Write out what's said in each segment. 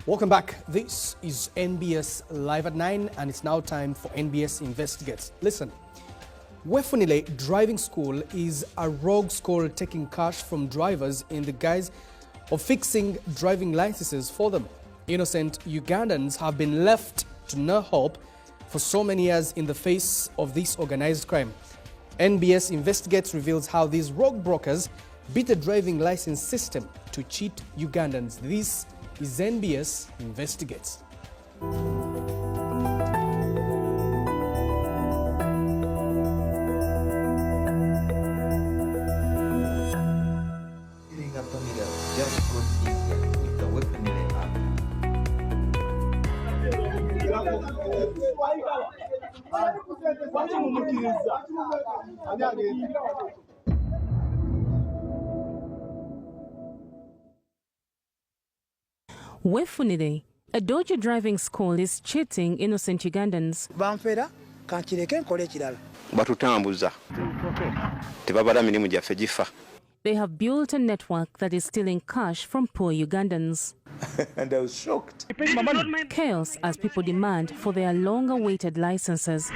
Welcome back. This is NBS Live at 9 and it's now time for NBS Investigates. Listen, Wefunile Driving School is a rogue school taking cash from drivers in the guise of fixing driving licenses for them. Innocent Ugandans have been left to no hope for so many years in the face of this organized crime. NBS Investigates reveals how these rogue brokers beat the driving license system to cheat Ugandans. This is NBS Investigates. Wefunile, a dodgy driving school, is cheating innocent Ugandans. They have built a network that is stealing cash from poor Ugandans. And I was shocked. Chaos as people demand for their long-awaited licenses.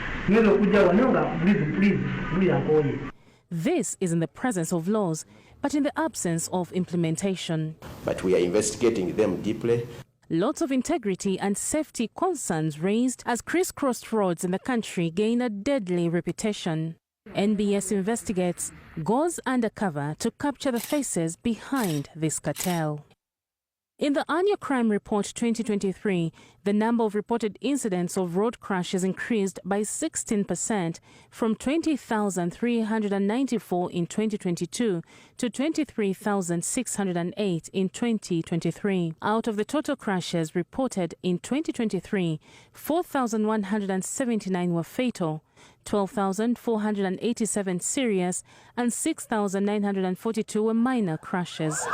This is in the presence of laws, but in the absence of implementation. But we are investigating them deeply. Lots of integrity and safety concerns raised as crisscrossed roads in the country gain a deadly reputation. NBS Investigates goes undercover to capture the faces behind this cartel. In the annual crime report 2023, the number of reported incidents of road crashes increased by 16% from 20,394 in 2022 to 23,608 in 2023. Out of the total crashes reported in 2023, 4,179 were fatal, 12,487 serious, and 6,942 were minor crashes.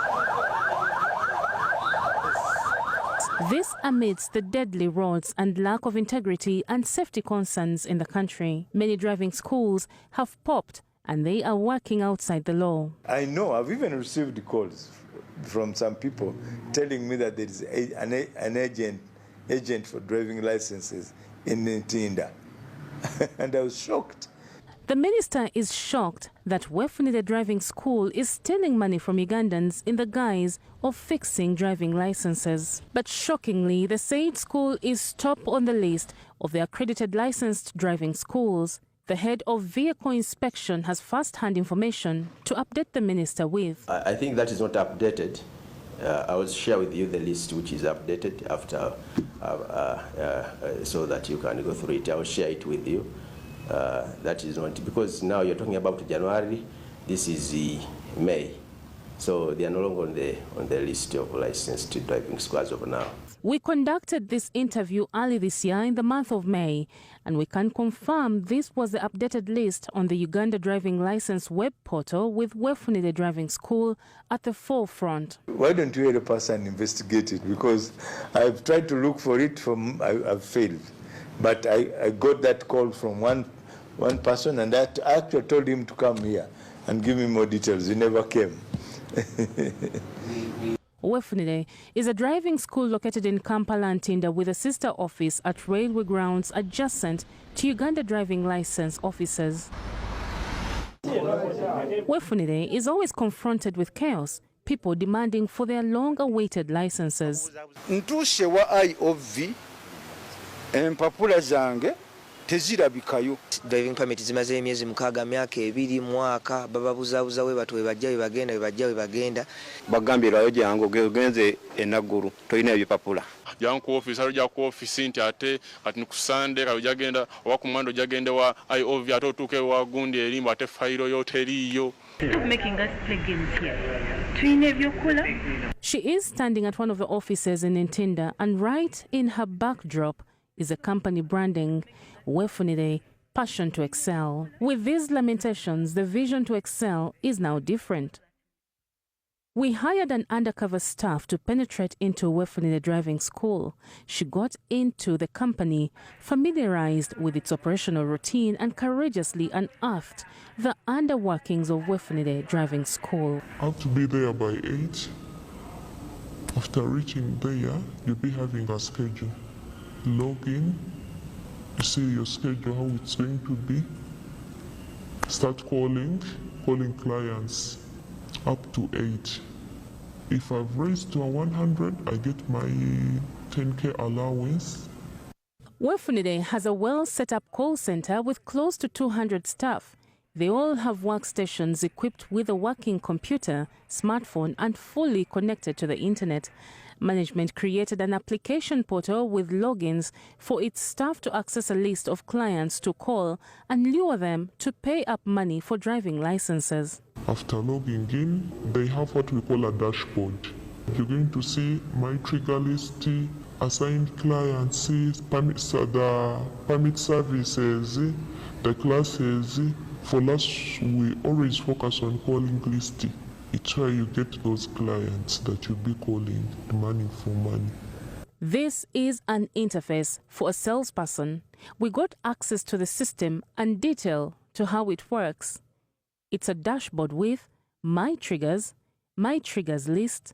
This amidst the deadly roads and lack of integrity and safety concerns in the country. Many driving schools have popped and they are working outside the law. I know, I've even received calls from some people telling me that there is an agent for driving licenses in Ntinda. And I was shocked. The minister is shocked that Wefunile Driving School is stealing money from Ugandans in the guise of fixing driving licenses. But shockingly, the said school is top on the list of the accredited licensed driving schools. The head of vehicle inspection has first-hand information to update the minister with. I think that is not updated. I will share with you the list which is updated after, so that you can go through it. I will share it with you. That is not, because now you're talking about January, this is May. So they are no longer on the list of licensed driving schools of now. We conducted this interview early this year in the month of May, and we can confirm this was the updated list on the Uganda Driving License web portal with Wefunile Driving School at the forefront. Why don't you help us and investigate it? Because I've tried to look for it, I've failed. But I got that call from one person, and I actually told him to come here and give me more details. He never came. Wefunile is a driving school located in Kampala, Ntinda, with a sister office at railway grounds adjacent to Uganda driving license offices. Wefunile is always confronted with chaos, people demanding for their long-awaited licenses. Ntushe wa IOV empapula zange tezirabikayo. Driving permit zimaze emyezi mukaaga myaka 2 mwaka bababuzabuza we batu we bagenda bagambira yo jango genze enaguru toyina ebipapula janko office alo jako office nti ate ati ku Sunday ka jagenda oba ku Mando jagende wa IOV ato tuke wa gundi elimba ate file yo teriyo. Stop making us play games here. Twine byokola. She is standing at one of the offices in Ntinda, and right in her backdrop is a company branding Wefunile, passion to excel. With these lamentations, the vision to excel is now different. We hired an undercover staff to penetrate into Wefunile Driving School. She got into the company, familiarized with its operational routine, and courageously unearthed the underworkings of Wefunile Driving School. I have to be there by 8. After reaching there, you'll be having a schedule. Log in, you see your schedule, how it's going to be. Start calling clients up to 8. If I've raised to 100, I get my 10K allowance. Wefunide has a well-set-up call center with close to 200 staff. They all have workstations equipped with a working computer, smartphone, and fully connected to the internet. Management created an application portal with logins for its staff to access a list of clients to call and lure them to pay up money for driving licenses. After logging in, they have what we call a dashboard. You're going to see my trigger list, assigned clients, the permit services, the classes. For us, we always focus on calling list. It's where you get those clients that you'll be calling, demanding for money. This is an interface for a salesperson. We got access to the system and detail to how it works. It's a dashboard with my triggers list,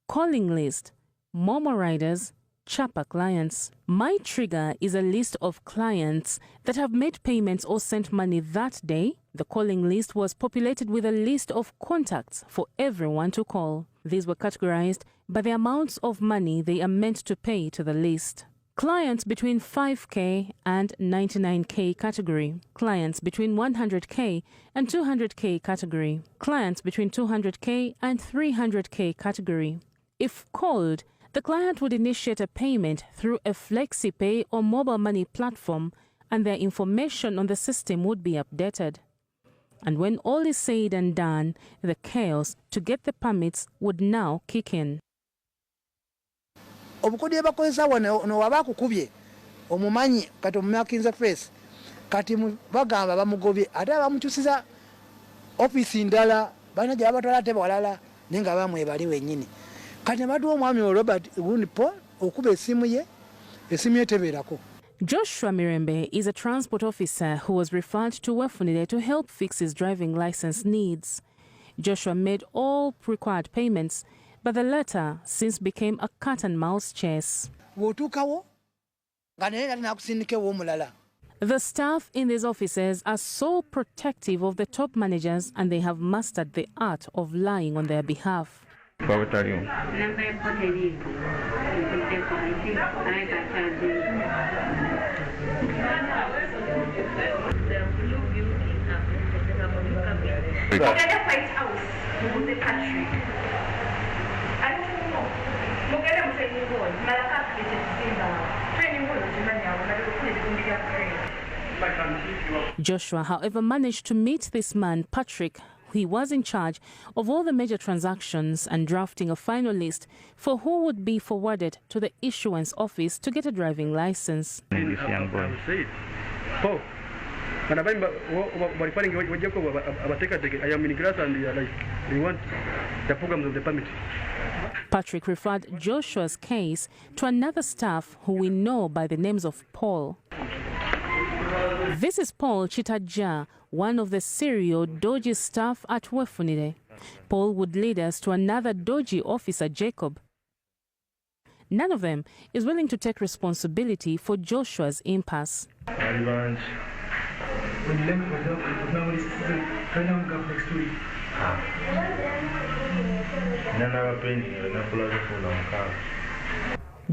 calling list, Momo riders, Chapa clients. My trigger is a list of clients that have made payments or sent money that day. The calling list was populated with a list of contacts for everyone to call. These were categorized by the amounts of money they are meant to pay to the list. Clients between 5K and 99K category. Clients between 100K and 200K category. Clients between 200K and 300K category. If called, the client would initiate a payment through a FlexiPay or mobile money platform, and their information on the system would be updated. And when all is said and done, the chaos to get the permits would now kick in. Obukodye bakozesa wano wabakukubye omumanyi kati omumakinza face kati bagamba bamugobye ate bamukyusiza office ndala bana gye babatwala ate balala nenga bamwe bali wennyini kati badwa omwami Robert Wunipo okuba esimu ye tebeerako. Joshua Mirembe is a transport officer who was referred to Wefunide to help fix his driving license needs. Joshua made all required payments, but the latter since became a cat-and-mouse chase. The staff in these offices are so protective of the top managers, and they have mastered the art of lying on their behalf. Joshua, however, managed to meet this man, Patrick. He was in charge of all the major transactions and drafting a final list for who would be forwarded to the issuance office to get a driving license. Patrick referred Joshua's case to another staff who we know by the names of Paul. This is Paul Chitaja, one of the serial dodgy staff at Wefunide. Paul would lead us to another dodgy officer, Jacob. None of them is willing to take responsibility for Joshua's impasse.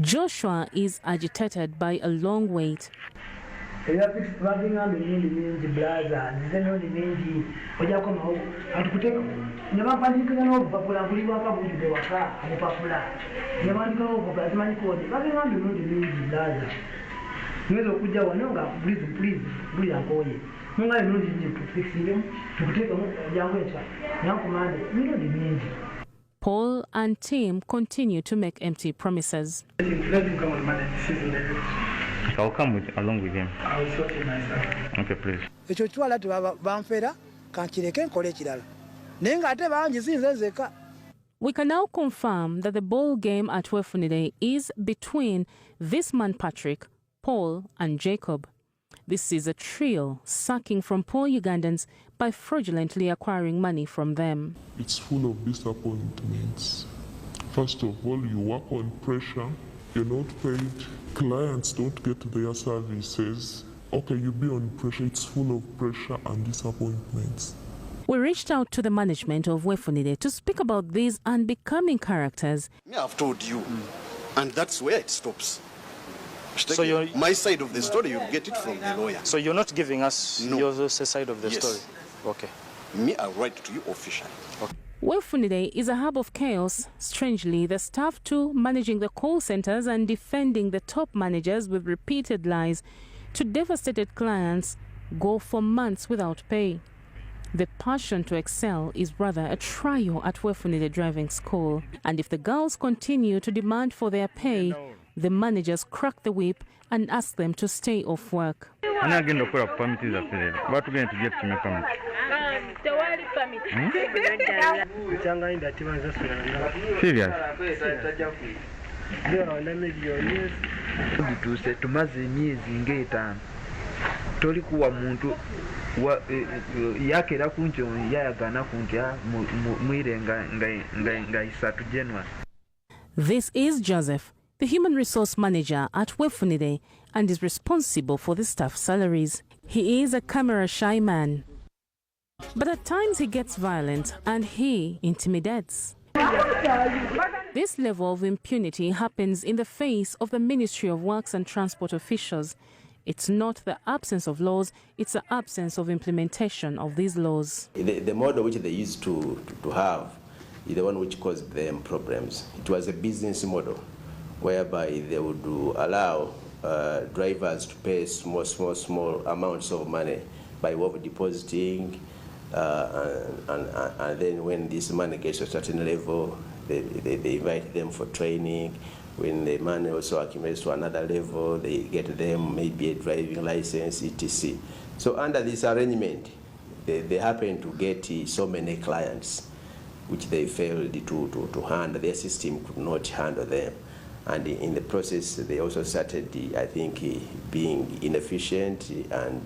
Joshua is agitated by a long wait. Paul and team continue to make empty promises. I'll come along with him. I will sort it myself. Okay, please. We can now confirm that the ball game at Wefunide is between this man Patrick, Paul and Jacob. This is a trio sucking from poor Ugandans by fraudulently acquiring money from them. It's full of disappointments. First of all, you work on pressure, you're not paid, clients don't get their services. Okay, you be on pressure, it's full of pressure and disappointments. We reached out to the management of Wefunide to speak about these unbecoming characters. I've told you, and that's where it stops. So my side of the story, you'll get it from the lawyer. So you're not giving us your side of the Yes. story? Okay. Me, I'll write to you officially. Okay. Wefunide is a hub of chaos. Strangely, the staff too, managing the call centers and defending the top managers with repeated lies to devastated clients, go for months without pay. The passion to excel is rather a trial at Wefunide Driving School. And if the girls continue to demand for their pay, the managers crack the whip and ask them to stay off work. Gituuse tumaze emyezi ng'etaano tolikuwa muntu yakera kunti yayagana kunti mwire nga 3 January. This is Joseph, the human resource manager at Wefunide, and is responsible for the staff salaries. He is a camera-shy man, but at times he gets violent and he intimidates. This level of impunity happens in the face of the Ministry of Works and Transport officials. It's not the absence of laws, it's the absence of implementation of these laws. The model which they used to have is the one which caused them problems. It was a business model whereby they would allow drivers to pay small amounts of money by way of depositing, and then when this money gets to a certain level, they invite them for training. When the money also accumulates to another level, they get them maybe a driving license, etc. So under this arrangement, they happen to get so many clients which they failed to handle. Their system could not handle them. And in the process, they also started, I think, being inefficient and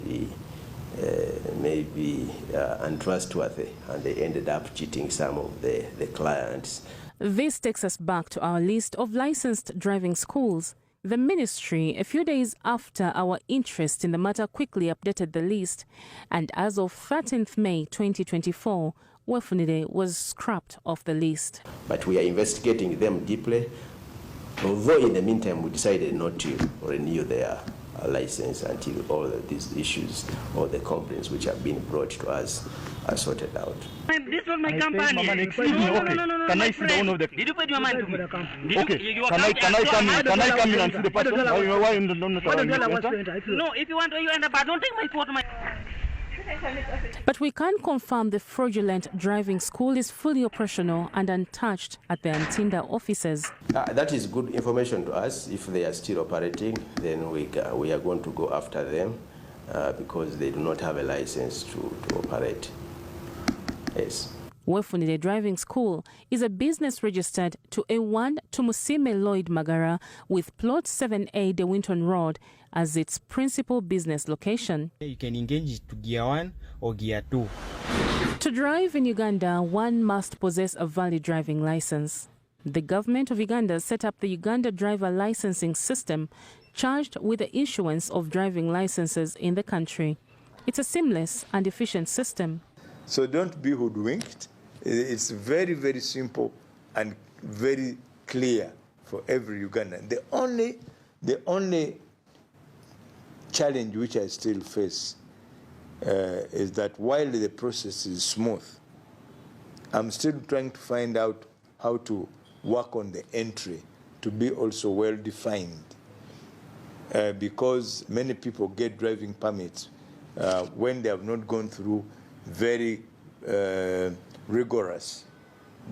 maybe untrustworthy, and they ended up cheating some of the clients. This takes us back to our list of licensed driving schools. The ministry, a few days after our interest in the matter, quickly updated the list, and as of 13th May 2024, Wefunide was scrapped off the list. But we are investigating them deeply, although in the meantime we decided not to renew their license until all of these issues or the complaints which have been brought to us are sorted out. This was my company. No. Can I see the owner of the... Did you pay your money to me? Okay. Can I come in and see the person? Why you don't No, if you want to, you end up, but don't take my photo. But we can confirm the fraudulent driving school is fully operational and untouched at the Ntinda offices. That is good information to us. If they are still operating, then we are going to go after them because they do not have a license to operate. Yes. Wefunide Driving School is a business registered to A1 Tumusime Lloyd Magara with plot 7A De Winton Road as its principal business location. You can engage it to Gear 1 or Gear 2. To drive in Uganda, one must possess a valid driving license. The government of Uganda set up the Uganda Driver Licensing System, charged with the issuance of driving licenses in the country. It's a seamless and efficient system. So don't be hoodwinked. It's very, very simple and very clear for every Ugandan. The only challenge which I still face is that while the process is smooth, I'm still trying to find out how to work on the entry to be also well defined, because many people get driving permits when they have not gone through very rigorous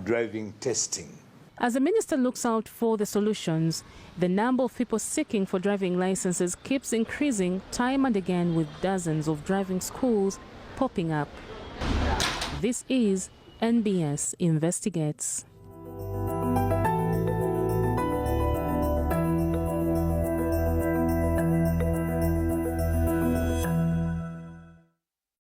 driving testing. As the minister looks out for the solutions, the number of people seeking for driving licenses keeps increasing time and again, with dozens of driving schools popping up. This is NBS Investigates.